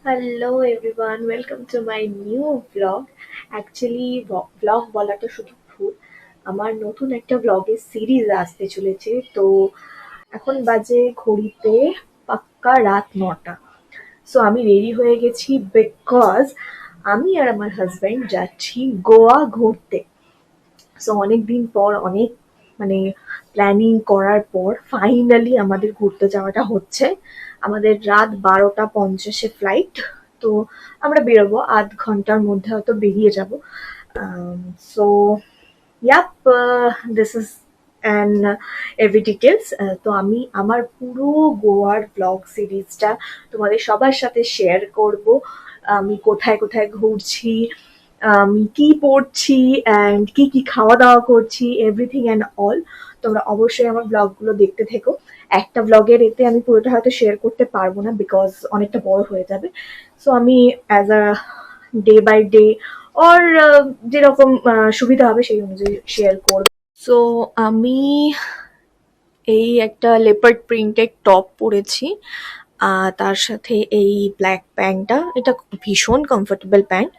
Hello everyone, welcome to my new blog. Actually blog বলাটা শুধু ভুল, আমার নতুন একটা ব্লগের সিরিজ আসতে চলেছে। তো এখন বাজে ঘড়িতে পাক্কা রাত ৯টা। সো আমি রেডি হয়ে গেছি বিকজ আমি আর আমার হাজব্যান্ড যাচ্ছি গোয়া ঘুরতে। সো অনেকদিন পর অনেক মানে প্ল্যানিং করার পর ফাইনালি আমাদের ঘুরতে যাওয়াটা হচ্ছে। আমাদের রাত 12টা 50-এ ফ্লাইট। তো আমরা বেরোবো, আধ ঘন্টার মধ্যে হয়তো বেরিয়ে যাব। So yup, this is an every details. তো আমি আমার পুরো গোয়ার ব্লগ সিরিজটা তোমাদের সবার সাথে শেয়ার করব। আমি কোথায় কোথায় ঘুরছি, আমি কি পড়ছি, অ্যান্ড কি কি খাওয়া দাওয়া করছি, এভরিথিং অ্যান্ড অল। তোমরা অবশ্যই আমার ব্লগগুলো দেখতে থেকো। একটা ব্লগের এতে আমি পুরোটা হয়তো শেয়ার করতে পারবো না, বিকজ অনেকটা বড় হয়ে যাবে। সো আমি as a day by day or যেরকম সুবিধা হবে সেই অনুযায়ী শেয়ার করবো। সো আমি এই একটা লেপার্ড প্রিন্টেড টপ পরেছি, তার সাথে এই ব্ল্যাক প্যান্টটা, এটা ভীষণ কমফোর্টেবল প্যান্ট।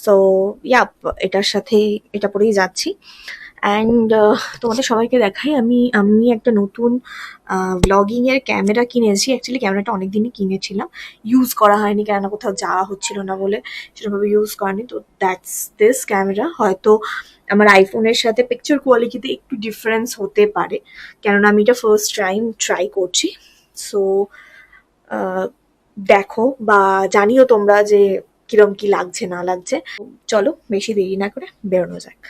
সো ইয়াপ, এটার সাথে এটা পরেই যাচ্ছি। অ্যান্ড তোমাদের সবাইকে দেখাই, আমি আমি একটা নতুন ব্লগিংয়ের ক্যামেরা কিনেছি। অ্যাকচুয়ালি ক্যামেরাটা অনেক দিনই কিনেছিলাম, ইউজ করা হয়নি, কেননা কোথাও যাওয়া হচ্ছিল না বলে সেরকমভাবে ইউজ করেনি। তো দ্যাটস দিস ক্যামেরা। হয়তো আমার আইফোনের সাথে পিকচার কোয়ালিটিতে একটু ডিফারেন্স হতে পারে, কেননা আমি এটা ফার্স্ট টাইম ট্রাই করছি। সো দেখো বা জানিও তোমরা যে কিরম কি লাগছে না লাগছে। চলো বেশি দেরি না করে বেরোনো যাক।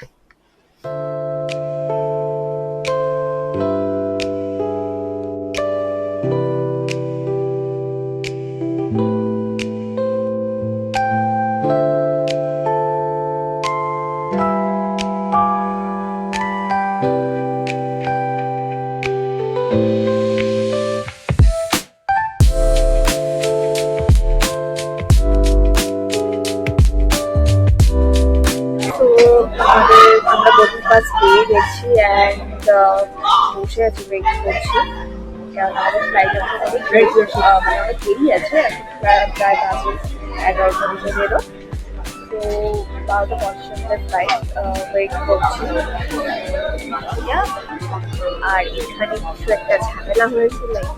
তো আমরা বোর্ডিং পাস পেয়ে গেছি, অ্যান্ড বসে আছি, ওয়েট করছি। কারণ আমাদের ফ্লাইট এখন অনেক মানে অনেক দেরি আছে, এখন প্রায় বাজে 11টা 20 তো 12টা 50 ফ্লাইট, ওয়েট করছি। Yeah. আর এখানে কিছু একটা ঝামেলা হয়েছে, লাইক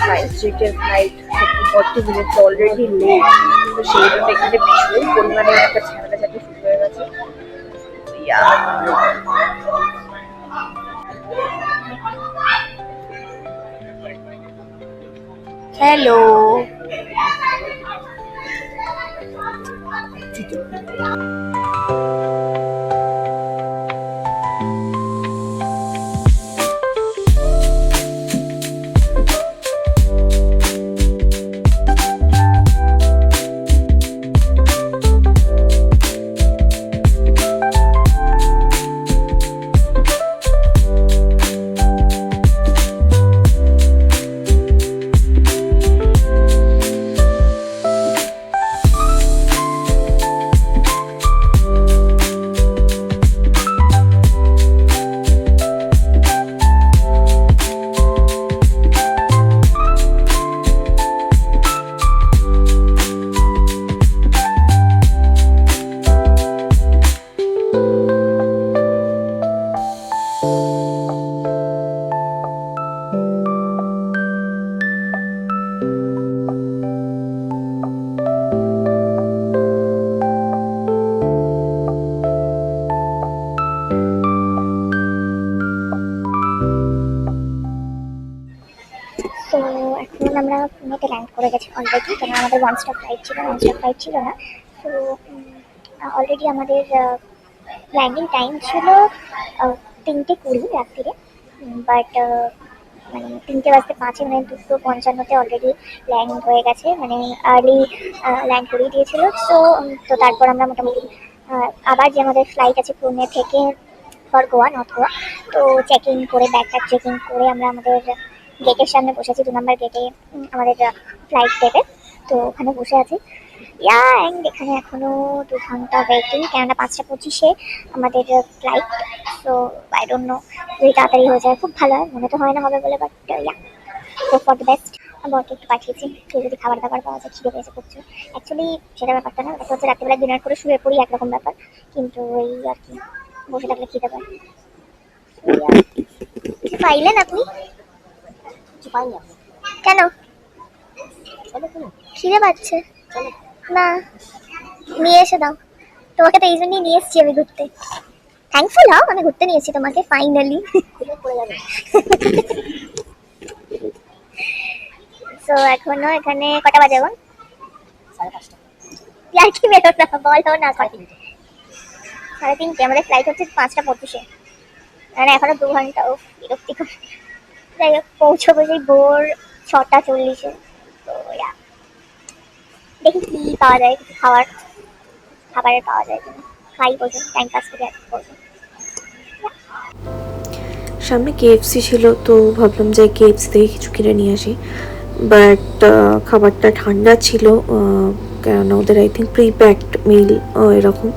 ফ্লাইট জেটের ফ্লাইট 40 মিনিটস অলরেডি লেট। তো সেই জন্য এখানে ভীষণ পরিমাণে একটা ঝামেলা ঝাঁটি শুরু হয়ে গেছে। হ্যালো। তো এখন আমরা পুনেতে ল্যান্ড করে গেছি অলরেডি, কারণ আমাদের ওয়ান স্টপ ফ্লাইট ছিল না। তো অলরেডি আমাদের ল্যান্ডিং টাইম ছিল 3টে 20 রাত্রিরে। বাট মানে 3টে বাজতে 5 মানে 2:55-তে অলরেডি ল্যান্ড হয়ে গেছে, মানে আর্লি ল্যান্ড করিয়ে দিয়েছিল। তো তারপর আমরা মোটামুটি আবার যে আমাদের ফ্লাইট আছে পুনে থেকে ফর গোয়া, নর্থ গোয়া। তো চেক ইন করে, ব্যাগ ট্যাগ চেক ইন করে আমরা আমাদের গেটের সামনে বসে আছি, 2 নম্বর গেটে আমাদের ফ্লাইট দেবে। তো ওখানে বসে আছি। অ্যান্ড এখানে এখনো 2 ঘন্টা ওয়েটিং, কেননা 5টা 25-এ আমাদের ফ্লাইট। তো আই ডোন্ট নো, যদি তাড়াতাড়ি হয়ে যায় খুব ভালো হয়, মনে তো হয় না হবে বলে, but hope for the best. বরকে একটু পাঠিয়েছি, কেউ যদি খাবার দাবার পাওয়া যায়, খিদে পেয়েছে প্রচুর। অ্যাকচুয়ালি সেটা ব্যাপারটা না, এটা হচ্ছে রাত্রিবেলা ডিনার করে শুয়ে পড়ি একরকম ব্যাপার, কিন্তু এই আর কি বসে থাকলে খিদে পায়। এই আর কিছু পাইলেন আপনি? কিছু পাইনি আপনি? কেন? খিদে পাচ্ছে না, নিয়ে এসে দাও। তোমাকে তো এই জন্যই নিয়ে এসেছি আমি ঘুরতে। থ্যাঙ্কফুল হও, আমি ঘুরতে নিয়েছি তোমাকে ফাইনালি। তো এখনো এখানে কটা বাজে এখন? 5:30। আর কি বেরো না, বলো না। 3:30। আমাদের ফ্লাইট হচ্ছে 5:25-এ, মানে এখনো 2 ঘন্টা। ও বিরক্তিকর। যাই হোক, পৌঁছবো সেই ভোর 6:40-এ। তো দেখি কি পাওয়া যায়, কিছু খাবারের পাওয়া যায় কিনা, খাই বসে টাইম পাস করে করবো। সামনে কেএফসি ছিল, তো ভাবলাম যে কেএফসি থেকে কিছু কিনে নিয়ে আসি, বাট খাবারটা ঠান্ডা ছিল, কেননা ওদের আই থিঙ্ক প্রি প্যাকড মিল এরকম।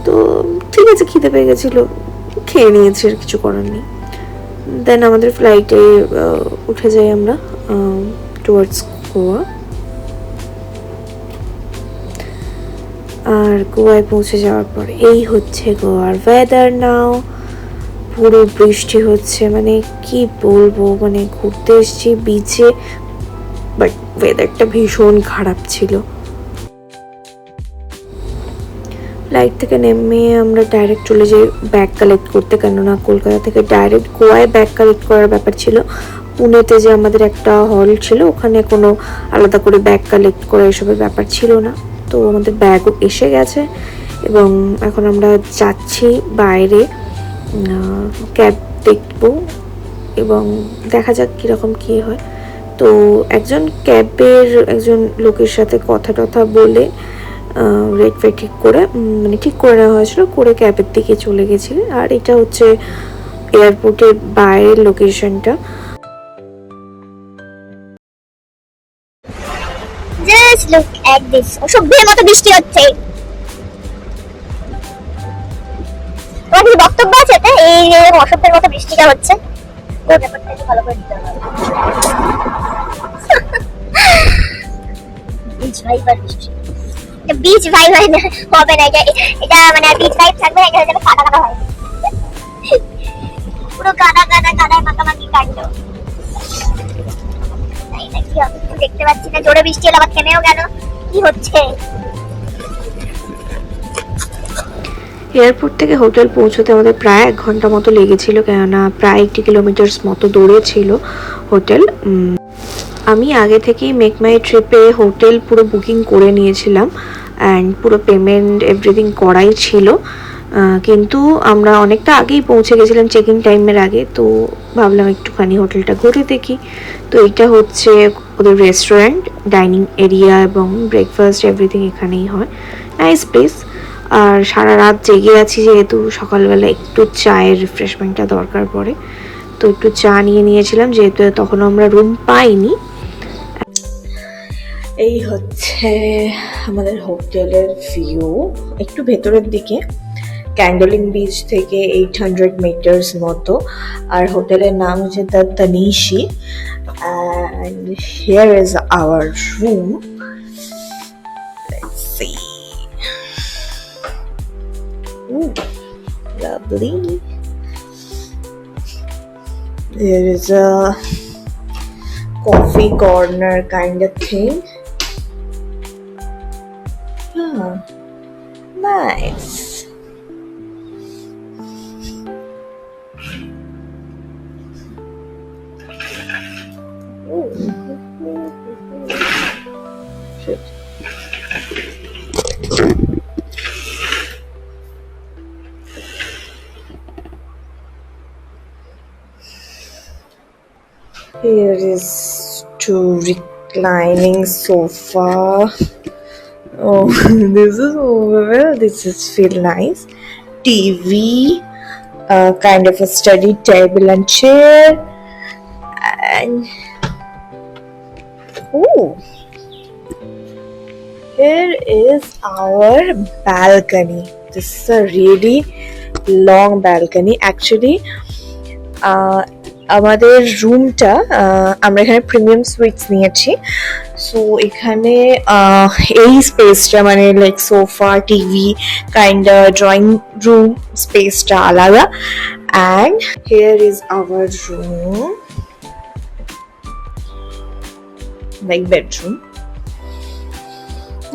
তো ঠিক আছে, খিদে পেয়ে গেছিলো, খেয়ে নিয়েছি, আর কিছু করার নেই। দেন আমাদের ফ্লাইটে উঠে যাই আমরা টুয়ার্ডস গোয়া। আর গোয়ায় পৌঁছে যাওয়ার পর এই হচ্ছে গোয়ার ওয়েদার নাও। পুরো বৃষ্টি হচ্ছে, মানে কি বলবো, মানে ঘুরতে এসেছি বিচে, বাট ওয়েদারটা ভীষণ খারাপ ছিল। ফ্লাইট থেকে নেমে আমরা ডাইরেক্ট চলে যাই ব্যাগ কালেক্ট করতে, কেননা কলকাতা থেকে ডাইরেক্ট গোয়ায় ব্যাগ কালেক্ট করার ব্যাপার ছিল। পুনেতে যে আমাদের একটা হল ছিল, ওখানে কোনো আলাদা করে ব্যাগ কালেক্ট করা এসবের ব্যাপার ছিল না। তো আমাদের ব্যাগও এসে গেছে এবং এখন আমরা যাচ্ছি বাইরে ক্যাব দেখবো এবং দেখা যাক কীরকম কী হয়। তো একজন ক্যাবের একজন লোকের সাথে কথা টথা বলে রেট ফেট ঠিক করে, মানে ঠিক করে নেওয়া হয়েছিল, করে ক্যাবের দিকে চলে গেছি। আর এটা হচ্ছে এয়ারপোর্টের বাইরের লোকেশনটা। জাস্ট লুক এট দিস, অসভ্যের মতো বৃষ্টি হচ্ছে। তোমার কি বক্তব্য আছে এটা, এই যে অসভ্যের মতো বৃষ্টিটা হচ্ছে? ওই ব্যাপারটা একটু ভালো করে দিতে হবে। বিচ ভাইব আর বৃষ্টি, বিচ ভাইব হবে না, এটা মানে বিচ ভাইব থাকবে না, এটা হয়ে যাবে কাদা কাদা হয়, পুরো কাদা কাদা কাদায় মাখামাখি কাণ্ড। তাই না, কি হবে কিছু দেখতে পাচ্ছি না, জোরে বৃষ্টি হলো আবার থেমেও গেল, কি হচ্ছে? এয়ারপোর্ট থেকে হোটেল পৌঁছতে আমাদের প্রায় 1 ঘন্টা মতো লেগেছিল, কেননা প্রায় 80 কিলোমিটার্স মতো দূরে ছিল হোটেল। আমি আগে থেকেই মেক মাই ট্রিপে হোটেল পুরো বুকিং করে নিয়েছিলাম অ্যান্ড পুরো পেমেন্ট এভরিথিং করাই ছিল, কিন্তু আমরা অনেকটা আগেই পৌঁছে গেছিলাম চেক ইন টাইমের আগে। তো ভাবলাম একটুখানি হোটেলটা ঘুরে দেখি। তো এটা হচ্ছে ওদের রেস্টুরেন্ট, ডাইনিং এরিয়া এবং ব্রেকফাস্ট এভরিথিং এখানেই হয়। Nice place. আর সারা রাত জেগে আছি যেহেতু, সকালবেলা একটু চায়ের রিফ্রেশমেন্টটা দরকার পড়ে, তো একটু চা নিয়েছিলাম যেহেতু তখন আমরা রুম পাইনি। এই হচ্ছে আমাদের হোটেলের ভিউ, একটু ভেতরের দিকে, ক্যান্ডলিং বিচ থেকে 800 মিটার্স মতো। আর হোটেলের নাম হচ্ছে the Tanishi, and here is our room. Let's see. Lovely. There is a coffee corner kind of thing. Nice. Shit. Here is two reclining sofa. Oh, this is feel nice. TV, kind of a study table and chair, and here is our balcony. This is a really long balcony. Actually, আমাদের রুমটা আমরা এখানে premium sweets নিয়েছি। So এখানে এই স্পেসটা মানে like sofa TV kind drawing room স্পেসটা আলাদা। And here is our room, like bedroom.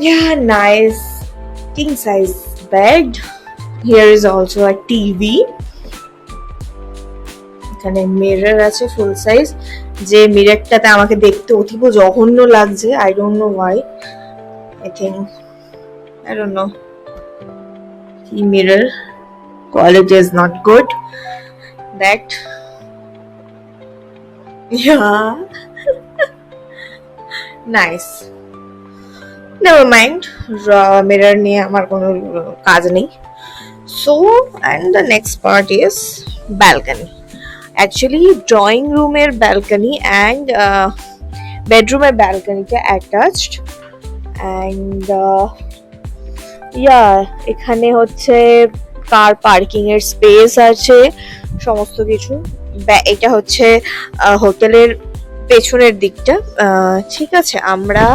Yeah, nice king size bed. Here is also a TV. এখানে মিরর আছে ফুল সাইজ, যে মিররটাতে আমাকে দেখতে অতীব জঘন্য লাগছে। I don't know why, I don't know কি mirror, quality is not good that. Yeah, nice, never mind, mirror নিয়ে আমার কোনো কাজ নেই। So and the next part is balcony. Actually drawing রুমের ব্যালকনি অ্যান্ড বেডরুমের ব্যালকনিটা অ্যাটাচড। অ্যান্ড ইয়া এখানে হচ্ছে কার পার্কিং এর স্পেস আছে, সমস্ত কিছু। এটা হচ্ছে হোটেলের পেছনের দিকটা। ঠিক আছে, আমরা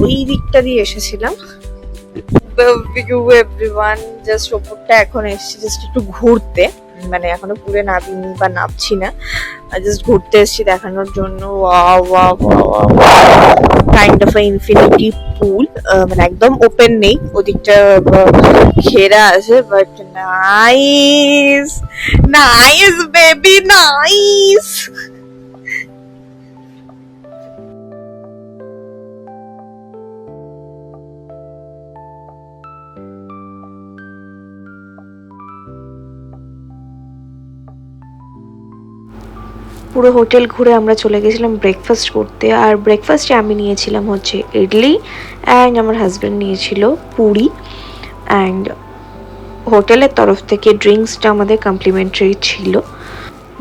ওই দিকটা দিয়ে এসেছিলাম। এভরিওয়ান, জাস্ট ওপরটা এখন এসেছি জাস্ট একটু ঘুরতে, মানে এখনো পুরো নামিনি বা নামছি না, জাস্ট ঘুরতে এসেছি দেখানোর জন্য। কাইন্ড অফ ইনফিনিটি পুল, মানে একদম ওপেন নেই, ওদিকটা ঘেরা আছে, but nice nice baby nice. পুরো হোটেল ঘুরে আমরা চলে গেছিলাম ব্রেকফাস্ট করতে। আর ব্রেকফাস্টে আমি নিয়েছিলাম হচ্ছে ইডলি অ্যান্ড আমার হাজব্যান্ড নিয়েছিল পুরি। অ্যান্ড হোটেলের তরফ থেকে ড্রিঙ্কসটা আমাদের কমপ্লিমেন্টারি ছিল।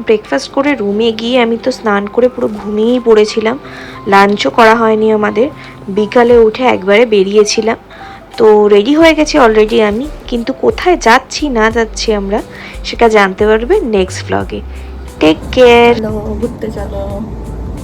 ব্রেকফাস্ট করে রুমে গিয়ে আমি তো স্নান করে পুরো ঘুমিয়েই পড়েছিলাম, লাঞ্চও করা হয়নি আমাদের। বিকালে উঠে একবারে বেরিয়েছিলাম, তো রেডি হয়ে গেছি অলরেডি আমি, কিন্তু কোথায় যাচ্ছি না যাচ্ছি আমরা সেটা জানতে পারবে নেক্সট ব্লগে। Take care. ঘুরতে চলো।